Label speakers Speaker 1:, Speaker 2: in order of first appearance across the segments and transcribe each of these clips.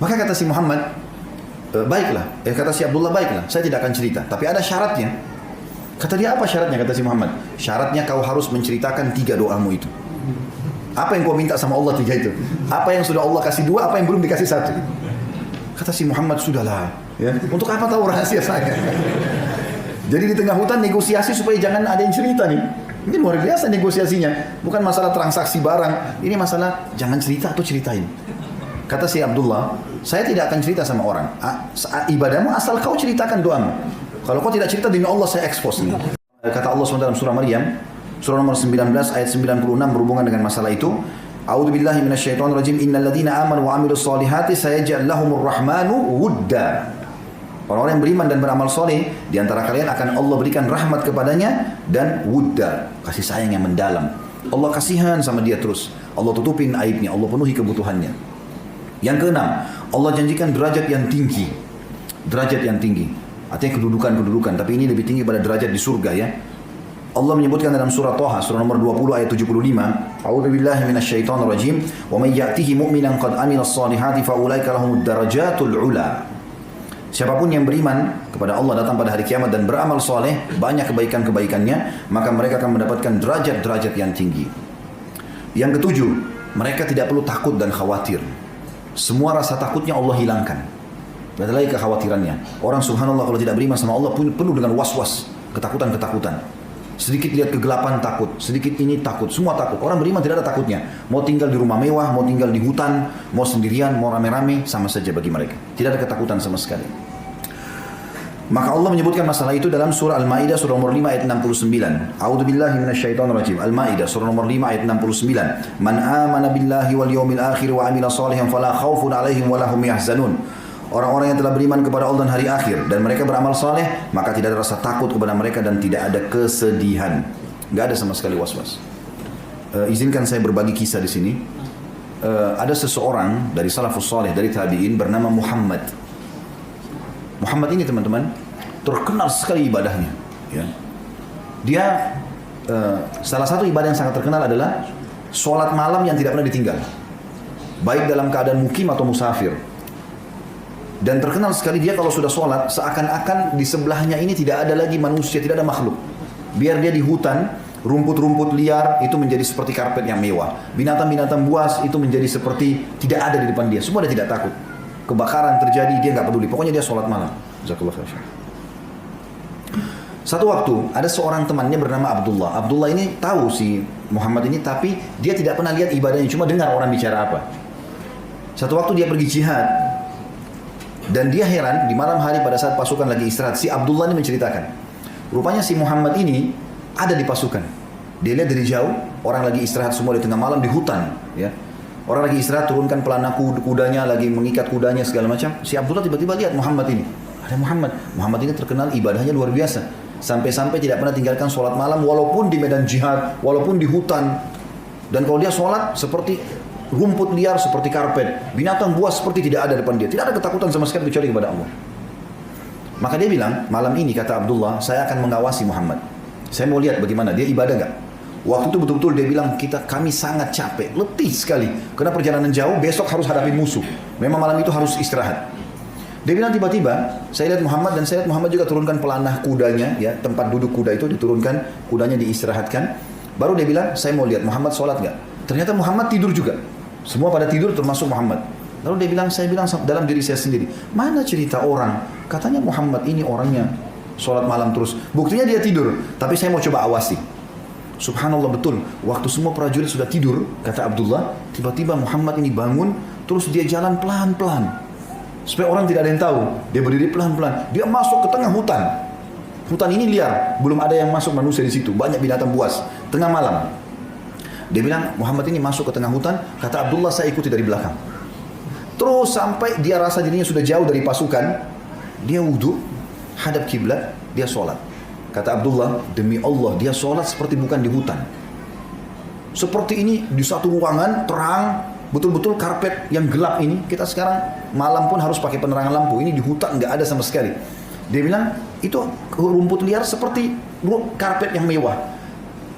Speaker 1: Maka kata si Muhammad, baiklah, kata si Abdullah, baiklah, saya tidak akan cerita, tapi ada syaratnya. Kata dia, apa syaratnya? Kata si Muhammad, syaratnya kau harus menceritakan 3 doamu itu. Apa yang kau minta sama Allah 3 itu? Apa yang sudah Allah kasih 2, apa yang belum dikasih 1? Kata si Muhammad, sudahlah, ya. Untuk apa tahu rahasia saya? Jadi di tengah hutan negosiasi supaya jangan ada yang cerita nih. Ini luar biasa negosiasinya. Bukan masalah transaksi barang, ini masalah jangan cerita atau ceritain. Kata si Abdullah, saya tidak akan cerita sama orang. Ibadahmu asal kau ceritakan doamu. Kalau kau tidak cerita, demi Allah saya expose nih. Kata Allah SWT dalam surah Maryam, surah nomor 19 ayat 96 berhubungan dengan masalah itu. A'udzubillahi minasyaitonirrajim. Innal ladzina amanu wa 'amilus solihati sayaj'al lahumur rahmanu wudda. Orang-orang yang beriman dan beramal soleh di antara kalian akan Allah berikan rahmat kepadanya dan wudda, kasih sayang yang mendalam. Allah kasihan sama dia terus. Allah tutupin aibnya, Allah penuhi kebutuhannya. Yang keenam, Allah janjikan derajat yang tinggi. Derajat yang tinggi. Artinya kedudukan, tapi ini lebih tinggi pada derajat di surga ya. Allah menyebutkan dalam surah Thaha, surah nomor 20 ayat 75, A'udzubillahi minasyaitonirrajim, wa may ya'tihi mu'minan qad amilas solihati fa ulaika lahumud darajatul ula. Siapapun yang beriman kepada Allah datang pada hari kiamat dan beramal soleh, banyak kebaikan-kebaikannya, maka mereka akan mendapatkan derajat-derajat yang tinggi. Yang ketujuh, mereka tidak perlu takut dan khawatir. Semua rasa takutnya Allah hilangkan. Tidak ada lagi kekhawatirannya. Orang subhanallah kalau tidak beriman sama Allah penuh dengan was-was, ketakutan-ketakutan. Sedikit lihat kegelapan takut, sedikit ini takut, semua takut. Orang beriman tidak ada takutnya. Mau tinggal di rumah mewah, mau tinggal di hutan, mau sendirian, mau rame-rame, sama saja bagi mereka. Tidak ada ketakutan sama sekali. Maka Allah menyebutkan masalah itu dalam surah Al-Ma'idah surah nomor 5 ayat 69. A'udzubillahi minasyaitonirrajim. Al-Ma'idah surah nomor 5 ayat 69. Man amana billahi wal yawmil akhir wa amila salihan fala khaufun 'alaihim wa lahum yahzanun. Orang-orang yang telah beriman kepada Allah dan hari akhir dan mereka beramal saleh, maka tidak ada rasa takut kepada mereka dan tidak ada kesedihan. Enggak ada sama sekali was-was. Izinkan saya berbagi kisah di sini. Ada seseorang dari salafus saleh, dari tabi'in bernama Muhammad. Muhammad ini teman-teman terkenal sekali ibadahnya. Ya. Dia salah satu ibadah yang sangat terkenal adalah sholat malam yang tidak pernah ditinggal, baik dalam keadaan mukim atau musafir. Dan terkenal sekali dia kalau sudah sholat, seakan-akan di sebelahnya ini tidak ada lagi manusia, tidak ada makhluk. Biar dia di hutan, rumput-rumput liar itu menjadi seperti karpet yang mewah. Binatang-binatang buas itu menjadi seperti tidak ada di depan dia. Semua dia tidak takut. Kebakaran terjadi, dia nggak peduli. Pokoknya dia sholat malam. Jazakallah khair. Satu waktu, ada seorang temannya bernama Abdullah. Abdullah ini tahu si Muhammad ini, tapi dia tidak pernah lihat ibadahnya, cuma dengar orang bicara apa. Satu waktu dia pergi jihad. Dan dia heran, di malam hari pada saat pasukan lagi istirahat, si Abdullah ini menceritakan. Rupanya si Muhammad ini ada di pasukan. Dia lihat dari jauh, orang lagi istirahat semua di tengah malam di hutan. Ya. Orang lagi istirahat, turunkan pelana kudanya, lagi mengikat kudanya segala macam. Si Abdullah tiba-tiba lihat Muhammad ini. Ada Muhammad. Muhammad ini terkenal ibadahnya luar biasa. Sampai-sampai tidak pernah tinggalkan sholat malam, walaupun di medan jihad, walaupun di hutan. Dan kalau dia sholat seperti rumput liar, seperti karpet, binatang buas seperti tidak ada depan dia, tidak ada ketakutan sama sekali kecuali kepada Allah. Maka dia bilang, malam ini kata Abdullah, saya akan mengawasi Muhammad. Saya mau lihat bagaimana dia ibadah gak. Waktu itu betul-betul dia bilang, kami sangat capek, letih sekali, karena perjalanan jauh, besok harus hadapi musuh. Memang malam itu harus istirahat. Dia bilang tiba-tiba, saya lihat Muhammad dan saya lihat Muhammad juga turunkan pelanah kudanya, ya tempat duduk kuda itu diturunkan, kudanya diistirahatkan. Baru dia bilang, saya mau lihat Muhammad sholat gak. Ternyata Muhammad tidur juga. Semua pada tidur termasuk Muhammad. Lalu dia bilang, saya bilang dalam diri saya sendiri, mana cerita orang, katanya Muhammad ini orangnya sholat malam terus. Buktinya dia tidur, tapi saya mau coba awasi. Subhanallah betul, waktu semua prajurit sudah tidur, kata Abdullah, tiba-tiba Muhammad ini bangun, terus dia jalan pelan-pelan. Supaya orang tidak ada yang tahu, dia berdiri pelan-pelan. Dia masuk ke tengah hutan. Hutan ini liar, belum ada yang masuk manusia di situ, banyak binatang buas. Tengah malam. Dia bilang, Muhammad ini masuk ke tengah hutan, kata Abdullah, saya ikuti dari belakang. Terus sampai dia rasa dirinya sudah jauh dari pasukan, dia wudhu, hadap kiblat, dia sholat. Kata Abdullah, demi Allah, dia sholat seperti bukan di hutan. Seperti ini, di satu ruangan, terang, betul-betul karpet yang gelap ini. Kita sekarang malam pun harus pakai penerangan lampu. Ini di hutan, nggak ada sama sekali. Dia bilang, itu rumput liar seperti karpet yang mewah.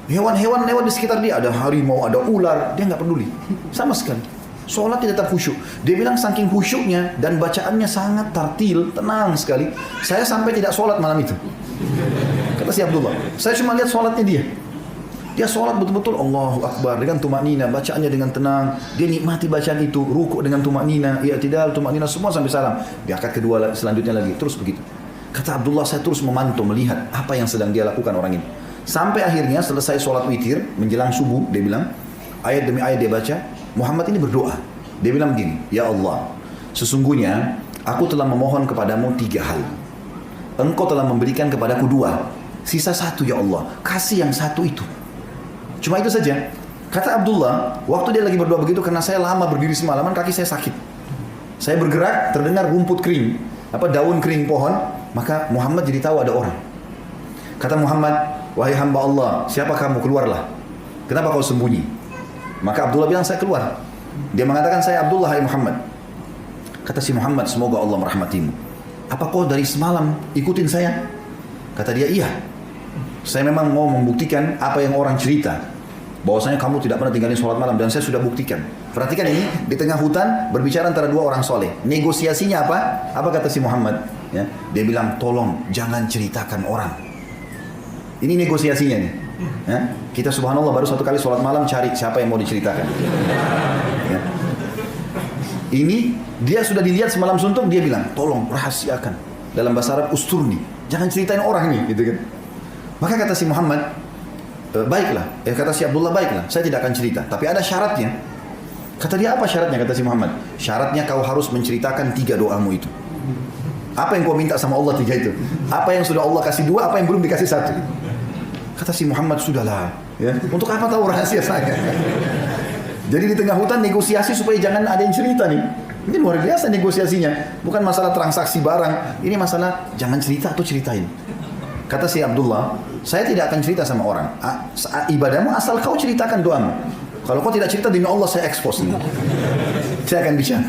Speaker 1: Hewan-hewan lewat di sekitar dia, ada harimau, ada ular, dia nggak peduli sama sekali. Sholat dia tetap khusyuk. Dia bilang saking khusyuknya dan bacaannya sangat tartil, tenang sekali. Saya sampai tidak sholat malam itu. Kata si Abdullah, saya cuma lihat sholatnya dia. Dia sholat betul-betul Allahu Akbar dengan tumaknina, bacaannya dengan tenang. Dia nikmati bacaan itu, rukuk dengan tumaknina, i'tidal, tumaknina, semua sampai salam. Di akad kedua selanjutnya lagi, terus begitu. Kata Abdullah, saya terus memantau, melihat apa yang sedang dia lakukan orang ini. Sampai akhirnya selesai sholat witir, menjelang subuh, dia bilang, ayat demi ayat dia baca, Muhammad ini berdoa. Dia bilang begini, ya Allah, sesungguhnya aku telah memohon kepadamu 3 hal. Engkau telah memberikan kepadaku 2. Sisa 1 ya Allah, kasih yang 1 itu. Cuma itu saja. Kata Abdullah, waktu dia lagi berdoa begitu, karena saya lama berdiri semalaman, kaki saya sakit. Saya bergerak, terdengar rumput kering, daun kering pohon, maka Muhammad jadi tahu ada orang. Kata Muhammad, wahai hamba Allah, siapa kamu? Keluarlah. Kenapa kau sembunyi? Maka Abdullah bilang, saya keluar. Dia mengatakan, saya Abdullah, hai Muhammad. Kata si Muhammad, semoga Allah merahmatimu. Apa kau dari semalam ikutin saya? Kata dia, iya. Saya memang mau membuktikan apa yang orang cerita, bahwasanya kamu tidak pernah tinggalin sholat malam, dan saya sudah buktikan. Perhatikan ini, di tengah hutan berbicara antara 2 orang soleh. Negosiasinya apa? Apa kata si Muhammad? Ya, dia bilang, tolong jangan ceritakan orang. Ini negosiasinya nih. Ya, kita subhanallah baru 1 kali sholat malam cari siapa yang mau diceritakan. Ya. Ini dia sudah dilihat semalam suntuk, dia bilang, tolong rahasiakan. Dalam bahasa Arab, usturni, jangan ceritain orang nih, gitu kan. Maka kata si Muhammad, baiklah. Kata si Abdullah, baiklah, saya tidak akan cerita, tapi ada syaratnya. Kata dia, apa syaratnya? Kata si Muhammad, syaratnya kau harus menceritakan 3 doamu itu. Apa yang kau minta sama Allah 3 itu? Apa yang sudah Allah kasih 2, apa yang belum dikasih 1? Kata si Muhammad, sudahlah. Ya. Untuk apa tahu rahasia saya? Jadi di tengah hutan negosiasi supaya jangan ada yang cerita nih. Ini luar biasa negosiasinya. Bukan masalah transaksi barang. Ini masalah jangan cerita atau ceritain. Kata si Abdullah, saya tidak akan cerita sama orang. Ibadahmu asal kau ceritakan doamu. Kalau kau tidak cerita, demi Allah saya expose ini. Saya akan bicara.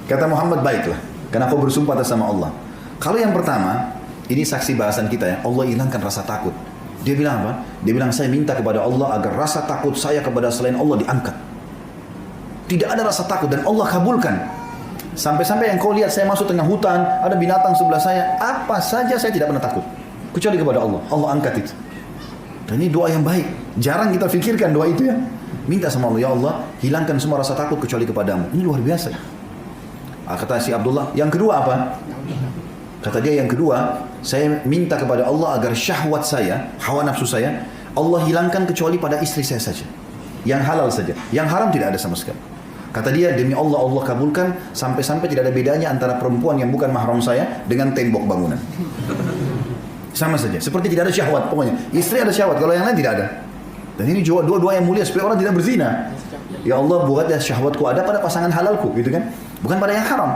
Speaker 1: Kata Muhammad, baiklah. Karena kau bersumpah atas sama Allah. Kalau yang pertama, ini saksi bahasan kita ya. Allah hilangkan rasa takut. Dia bilang apa? Dia bilang, saya minta kepada Allah agar rasa takut saya kepada selain Allah diangkat. Tidak ada rasa takut dan Allah kabulkan. Sampai-sampai yang kau lihat saya masuk tengah hutan, ada binatang sebelah saya, apa saja saya tidak pernah takut. Kecuali kepada Allah. Allah angkat itu. Dan ini doa yang baik. Jarang kita fikirkan doa itu ya. Minta sama Allah, ya Allah, hilangkan semua rasa takut kecuali kepadamu. Ini luar biasa. Kata si Abdullah, yang kedua apa? Kata dia, yang kedua, saya minta kepada Allah agar syahwat saya, hawa nafsu saya, Allah hilangkan kecuali pada istri saya saja. Yang halal saja. Yang haram tidak ada sama sekali. Kata dia, demi Allah, Allah kabulkan, sampai-sampai tidak ada bedanya antara perempuan yang bukan mahram saya dengan tembok bangunan. Sama saja. Seperti tidak ada syahwat pokoknya. Istri ada syahwat, kalau yang lain tidak ada. Dan ini dua-dua yang mulia supaya orang tidak berzina. Ya Allah, buatlah syahwatku ada pada pasangan halalku, gitu kan? Bukan pada yang haram.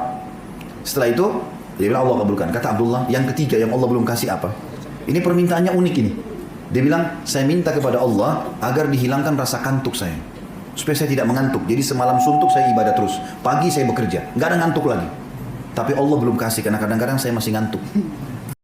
Speaker 1: Setelah itu, dia bilang Allah kabulkan. Kata Abdullah, yang ketiga yang Allah belum kasih apa? Ini permintaannya unik ini. Dia bilang, saya minta kepada Allah agar dihilangkan rasa kantuk saya. Supaya saya tidak mengantuk. Jadi semalam suntuk saya ibadah terus. Pagi saya bekerja. Nggak ada ngantuk lagi. Tapi Allah belum kasih karena kadang-kadang saya masih ngantuk.